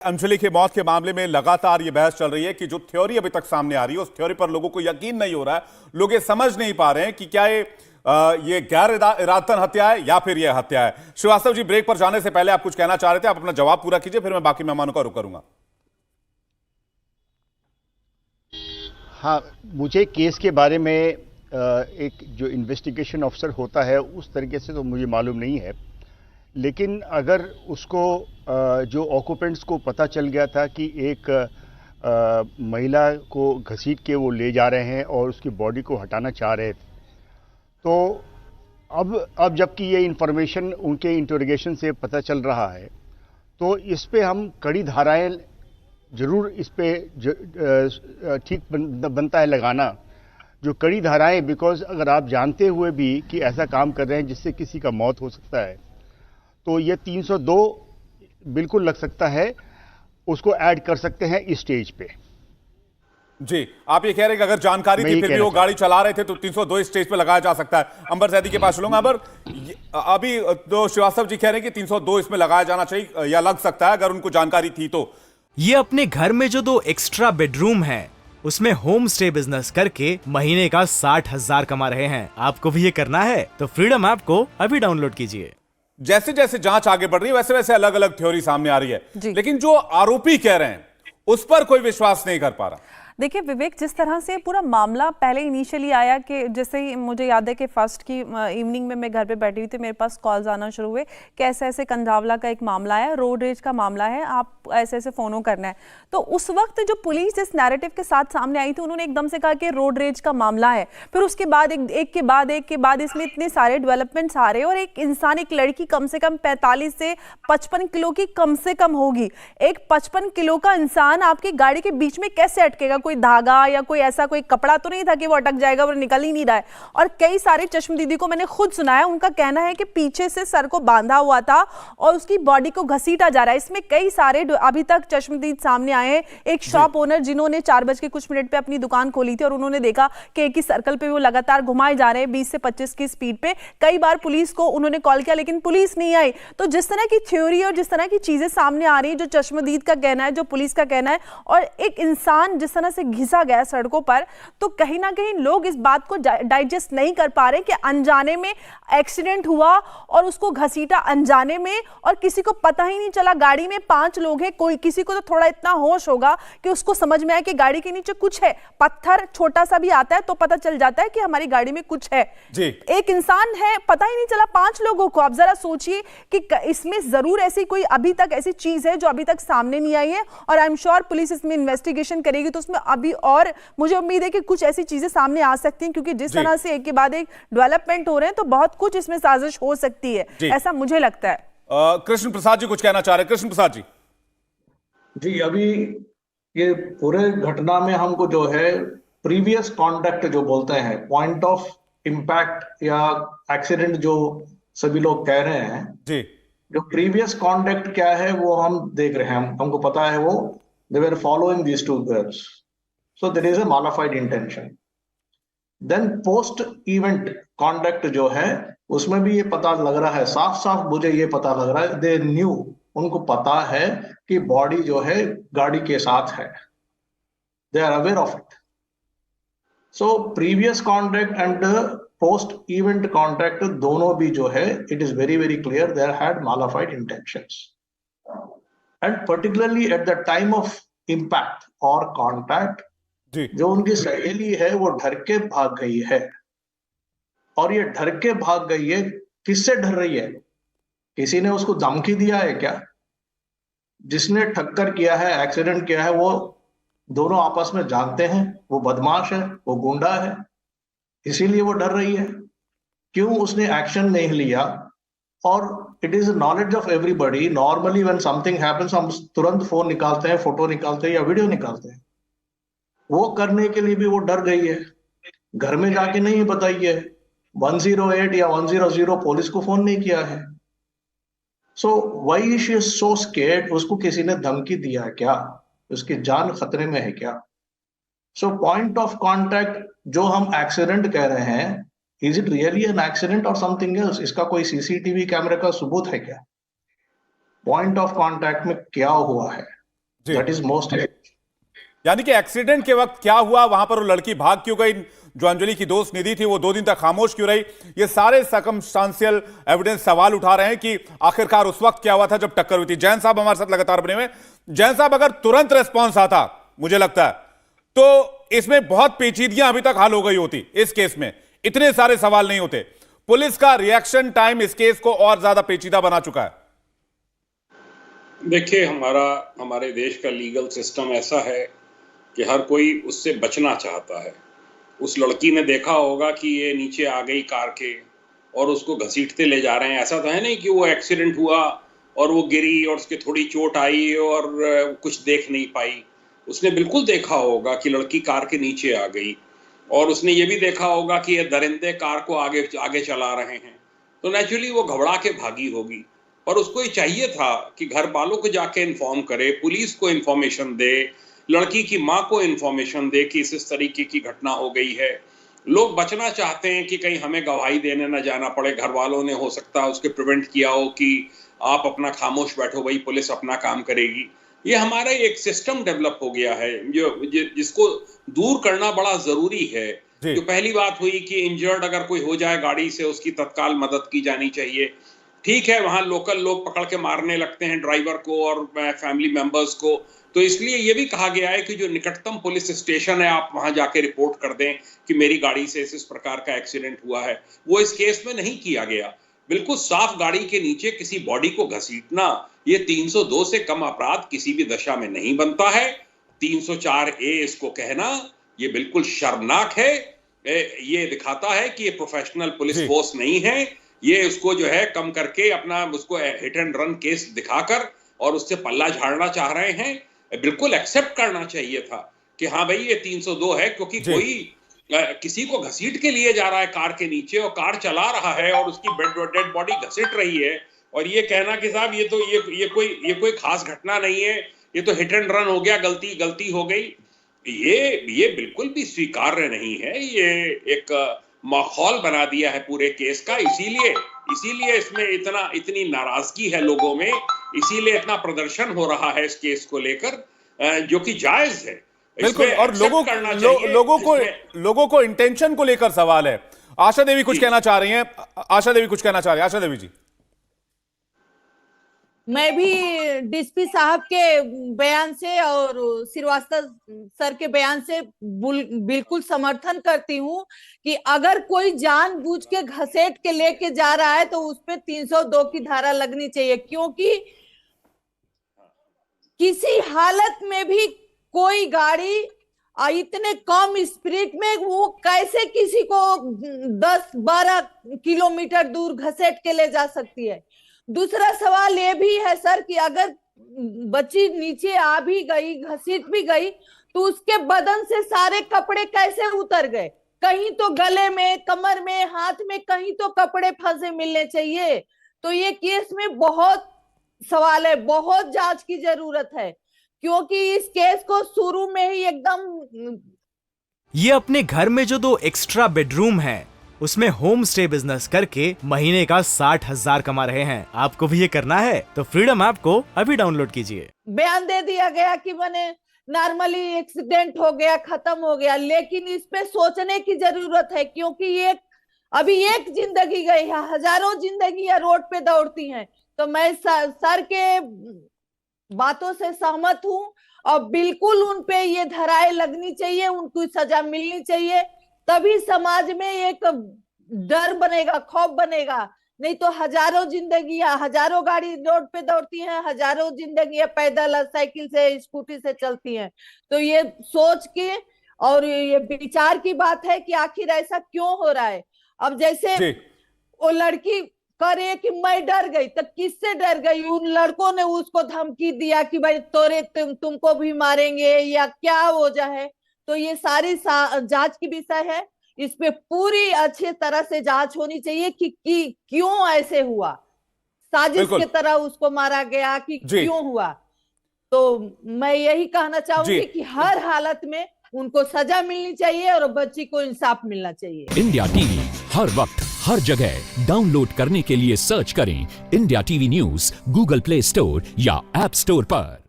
अंजलि की मौत के मामले में लगातार यह बहस चल रही है कि जो थ्योरी अभी तक सामने आ रही है उस थ्योरी पर लोगों को यकीन नहीं हो रहा है। लोग ये समझ नहीं पा रहे हैं कि क्या ये गैर इरादतन हत्या है या फिर यह हत्या है। श्रीवास्तव जी, ब्रेक पर जाने से पहले आप कुछ कहना चाह रहे थे, आप अपना जवाब पूरा कीजिए, फिर मैं बाकी मेहमानों का रुख करूंगा। हाँ, मुझे केस के बारे में एक जो इन्वेस्टिगेशन ऑफिसर होता है उस तरीके से तो मुझे मालूम नहीं है, लेकिन अगर उसको जो ऑक्यूपेंट्स को पता चल गया था कि एक महिला को घसीट के वो ले जा रहे हैं और उसकी बॉडी को हटाना चाह रहे थे, तो अब जबकि ये इन्फॉर्मेशन उनके इंटरोगेशन से पता चल रहा है, तो इस पे हम कड़ी धाराएं जरूर इस पे ठीक बनता है लगाना, जो कड़ी धाराएं, बिकॉज अगर आप जानते हुए भी कि ऐसा काम कर रहे हैं जिससे किसी का मौत हो सकता है, तो ये 302 बिल्कुल लग सकता है, उसको ऐड कर सकते हैं इस स्टेज पे। जी, आप ये कह रहे हैं कि अगर जानकारी थी फिर भी वो गाड़ी चला रहे थे तो 302 स्टेज पे लगाया जा सकता है। अंबर जैदी के पास चलूंगा। अंबर, अभी तो श्रीवास्तव जी कह रहे हैं कि 302 इसमें लगाया जाना चाहिए या लग सकता है अगर उनको जानकारी थी तो। ये अपने घर में जो 2 एक्स्ट्रा बेडरूम है उसमें होम स्टे बिजनेस करके महीने का 60,000 कमा रहे हैं। आपको भी ये करना है तो फ्रीडम ऐप को अभी डाउनलोड कीजिए। जैसे जैसे जांच आगे बढ़ रही है वैसे वैसे अलग अलग थ्योरी सामने आ रही है, लेकिन जो आरोपी कह रहे हैं उस पर कोई विश्वास नहीं कर पा रहा। देखिए विवेक, जिस तरह से पूरा मामला पहले इनिशियली आया कि जैसे ही मुझे याद है कि फर्स्ट की इवनिंग में मैं घर पे बैठी हुई थी, मेरे पास कॉल्स आना शुरू हुए कि ऐसे ऐसे कंझावला का एक मामला है, रोड रेज का मामला है, आप ऐसे ऐसे फोनो करना है। तो उस वक्त जो पुलिस इस नैरेटिव के साथ सामने आई थी, उन्होंने एकदम से कहा कि रोड रेज का मामला है। फिर उसके बाद एक के बाद इसमें इतने सारे डेवलपमेंट्स आ रहे हैं और एक इंसान, एक लड़की कम से कम 45 से 55 किलो की कम से कम होगी। एक 55 किलो का इंसान आपकी गाड़ी के बीच में कैसे अटकेगा? कोई धागा या कोई ऐसा कोई कपड़ा तो नहीं था कि वो अटक जाएगा, वो निकल ही नहीं रहा है। और कई सारे चश्मदीदी को मैंने खुद सुनाया, उनका कहना है कि पीछे से सर को बांधा हुआ था और उसकी बॉडी को घसीटा जा रहा है। इसमें कई सारे अभी तक चश्मदीद सामने आए हैं। एक शॉप ओनर जिन्होंने 4 कुछ मिनट पे अपनी दुकान खोली थी और उन्होंने देखा कि एक ही सर्कल पे वो लगातार घुमाए जा रहे हैं 20 से 25 की स्पीड पे। कई बार पुलिस को उन्होंने कॉल किया लेकिन पुलिस नहीं आई। तो जिस तरह की थ्योरी और जिस तरह की चीजें सामने आ रही है, जो चश्मदीद का कहना है, जो पुलिस का कहना है, और एक इंसान जिस तरह से घिसा गया सड़कों पर, तो कहीं ना कहीं लोग इस बात को डाइजेस्ट नहीं कर पा रहे कि अनजाने में एक्सीडेंट हुआ और उसको घसीटा अनजाने में और किसी को पता ही नहीं चला। गाड़ी में 5 लोग हैं, कोई किसी को तो थोड़ा इतना होश होगा कि उसको समझ में आए कि गाड़ी के नीचे कुछ है। पत्थर छोटा सा भी आता है तो पता चल जाता है कि हमारी गाड़ी में कुछ है। एक इंसान है, पता ही नहीं चला 5 लोगों को। आप जरा सोचिए कि इसमें जरूर ऐसी कोई अभी तक ऐसी चीज है जो अभी तक सामने नहीं आई है, और आई एम श्योर पुलिस इसमें इन्वेस्टिगेशन करेगी तो उसमें अभी और मुझे उम्मीद है कि कुछ ऐसी चीजें सामने आ सकती हैं, क्योंकि जिस तरह से एक के बाद एक डेवलपमेंट हो रहे हैं तो बहुत कुछ इसमें साजिश हो सकती है, ऐसा मुझे लगता है। कृष्ण प्रसाद जी कुछ कहना चाह रहे हैं। कृष्ण प्रसाद जी। जी, अभी ये पूरे घटना में हमको जो है प्रीवियस कॉन्डक्ट जो बोलते हैं, पॉइंट ऑफ इम्पैक्ट या एक्सीडेंट जो सभी लोग कह रहे हैं जी, जो प्रीवियस कॉन्डक्ट क्या है वो हम देख रहे हैं। हमको पता है वो they were following these 2 girls, so there is a modified intention. Then post event conduct जो है उसमें भी ये पता लग रहा है, साफ साफ मुझे ये पता लग रहा है, they knew, उनको पता है कि बॉडी जो है गाड़ी के साथ है, they are aware of it. So previous conduct and post event conduct दोनों भी जो है it is very very clear they had modified intentions, and particularly at the time of impact or contact जो उनकी सहेली है वो डर के भाग गई है। और ये डर के भाग गई है, किससे डर रही है? किसी ने उसको धमकी दिया है क्या? जिसने टक्कर किया है, एक्सीडेंट किया है, वो दोनों आपस में जानते हैं वो बदमाश है, वो गुंडा है, इसीलिए वो डर रही है। क्यों उसने एक्शन नहीं लिया? और it is knowledge of everybody, normally when something happens हम तुरंत फोन निकालते हैं, फोटो निकालते हैं या वीडियो निकालते हैं। वो करने के लिए भी वो डर गई है, घर में जाके नहीं बताई है, 108 या 100 पुलिस को फोन नहीं किया है। So why she is so scared? उसको किसी ने धमकी दिया है क्या? उसकी जान खतरे में है क्या? सो पॉइंट ऑफ कॉन्टैक्ट जो हम एक्सीडेंट कह रहे हैं, is it really an accident और समथिंग एल्स? इसका कोई सीसीटीवी कैमरे का सबूत है क्या? पॉइंट ऑफ कॉन्टैक्ट में क्या हुआ है? जी। That is most. यानी कि एक्सीडेंट के वक्त क्या हुआ, वहां पर वो लड़की भाग क्यों गई, जो अंजलि की दोस्त निधि थी वो 2 दिन तक खामोश क्यों रही, ये सारे सर्कमस्टांशियल एविडेंस सवाल उठा रहे हैं कि आखिरकार उस वक्त क्या हुआ था जब टक्कर हुई थी। जैन साहब हमारे साथ लगातार बने हुए। जैन साहब, अगर तुरंत रेस्पॉन्स आता, मुझे लगता है तो इसमें बहुत पेचीदगियां अभी तक हल हो गई होती, इस केस में इतने सारे सवाल नहीं होते। पुलिस का रिएक्शन टाइम इस केस को और ज्यादा पेचीदा बना चुका है। देखिए, हमारे देश का लीगल सिस्टम ऐसा है कि हर कोई उससे बचना चाहता है। उस लड़की ने देखा होगा कि ये नीचे आ गई कार के और उसको घसीटते ले जा रहे हैं। ऐसा तो है नहीं कि वो एक्सीडेंट हुआ और वो गिरी और उसके थोड़ी चोट आई और कुछ देख नहीं पाई। उसने बिल्कुल देखा होगा कि लड़की कार के नीचे आ गई और उसने ये भी देखा होगा कि ये दरिंदे कार को आगे चला रहे हैं, तो नेचुरली वो घबरा के भागी होगी। पर उसको ये चाहिए था कि घर वालों को जाके इन्फॉर्म करे, पुलिस को इन्फॉर्मेशन दे, लड़की की माँ को इन्फॉर्मेशन दे कि इस तरीके की घटना हो गई है। लोग बचना चाहते हैं कि कहीं हमें गवाही देने न जाना पड़े। घर वालों ने हो सकता है उसके प्रिवेंट किया हो कि आप अपना खामोश बैठो भाई, पुलिस अपना काम करेगी। ये हमारा एक सिस्टम डेवलप हो गया है जिसको दूर करना बड़ा जरूरी है। जो पहली बात हुई कि इंजर्ड अगर कोई हो जाए गाड़ी से, उसकी तत्काल मदद की जानी चाहिए। ठीक है, वहां लोकल लोग पकड़ के मारने लगते हैं ड्राइवर को और फैमिली मेंबर्स को, तो इसलिए ये भी कहा गया है कि जो निकटतम पुलिस स्टेशन है आप वहां जाके रिपोर्ट कर दें कि मेरी गाड़ी से इस प्रकार का एक्सीडेंट हुआ है। वो इस केस में नहीं किया गया। बिल्कुल साफ गाड़ी के नीचे किसी बॉडी को घसीटना, ये 302 से कम अपराध किसी भी दशा में नहीं बनता है। 304A इसको कहना ये बिल्कुल शर्मनाक है। ये दिखाता है कि ये प्रोफेशनल पुलिस फोर्स नहीं है। ये उसको जो है कम करके अपना उसको हिट एंड रन केस दिखाकर और उससे पल्ला झाड़ना चाह रहे हैं। बिल्कुल एक्सेप्ट करना चाहिए था कि हाँ भाई ये 302 है, क्योंकि कोई किसी को घसीट के लिए जा रहा है कार के नीचे और कार चला रहा है और उसकी डेड बॉडी घसीट रही है, और ये कहना कि साहब ये कोई खास घटना नहीं है, ये तो हिट एंड रन हो गया, गलती हो गई, ये बिल्कुल भी स्वीकार्य नहीं है। ये एक माहौल बना दिया है पूरे केस का। इसीलिए इसमें इतनी नाराजगी है लोगों में, इसीलिए इतना प्रदर्शन हो रहा है इस केस को लेकर, जो कि जायज है बिल्कुल। और लोगों को इंटेंशन को लेकर सवाल है। आशा देवी कुछ कहना चाह रही हैं। आशा देवी जी। मैं भी डीएसपी साहब के बयान से और श्रीवास्तव सर के बयान से बिल्कुल समर्थन करती हूँ कि अगर कोई जानबूझ के घसीट के लेके जा रहा है तो उस पे 302 की धारा लगनी चाहिए, क्योंकि किसी हालत में भी कोई गाड़ी इतने कम स्पीड में वो कैसे किसी को 10-12 किलोमीटर दूर घसीट के ले जा सकती है। दूसरा सवाल ये भी है सर कि अगर बच्ची नीचे आ भी गई, घसीट भी गई, तो उसके बदन से सारे कपड़े कैसे उतर गए? कहीं तो गले में, कमर में, हाथ में कहीं तो कपड़े फंसे मिलने चाहिए। तो ये केस में बहुत सवाल है, बहुत जांच की जरूरत है, क्योंकि इस केस को शुरू में ही एकदम। ये अपने घर में जो 2 एक्स्ट्रा बेडरूम है उसमें होम स्टे बिजनेस करके महीने का 60,000 कमा रहे हैं। आपको भी ये करना है तो फ्रीडम ऐप को अभी डाउनलोड कीजिए। बयान दे दिया गया कि मैंने नॉर्मली एक्सीडेंट हो गया, खत्म हो गया, लेकिन इस पे सोचने की जरूरत है, क्योंकि अभी एक जिंदगी गई है, हजारों जिंदगियां रोड पे दौड़ती हैं। तो मैं सर के बातों से सहमत हूँ और बिल्कुल उन पे ये धाराएं लगनी चाहिए, उनको सजा मिलनी चाहिए, तभी समाज में एक डर बनेगा, खौफ बनेगा। नहीं तो हजारों जिंदगियां, हजारों गाड़ी रोड पे दौड़ती हैं, हजारों जिंदगियां पैदल, साइकिल से, स्कूटी से चलती हैं। तो ये सोच के और ये विचार की बात है कि आखिर ऐसा क्यों हो रहा है। अब जैसे वो लड़की करे कि मैं डर गई, तो किससे डर गई? उन लड़कों ने उसको धमकी दिया कि भाई तुमको भी मारेंगे या क्या वजह है। तो ये सारी जांच की विषय है, इस पे पूरी अच्छी तरह से जांच होनी चाहिए कि क्यों ऐसे हुआ, साजिश की तरह उसको मारा गया कि क्यों हुआ। तो मैं यही कहना चाहूंगी कि हर हालत में उनको सजा मिलनी चाहिए और बच्ची को इंसाफ मिलना चाहिए। इंडिया टीवी हर वक्त हर जगह डाउनलोड करने के लिए सर्च करें India TV news Google play store या ऐप स्टोर पर।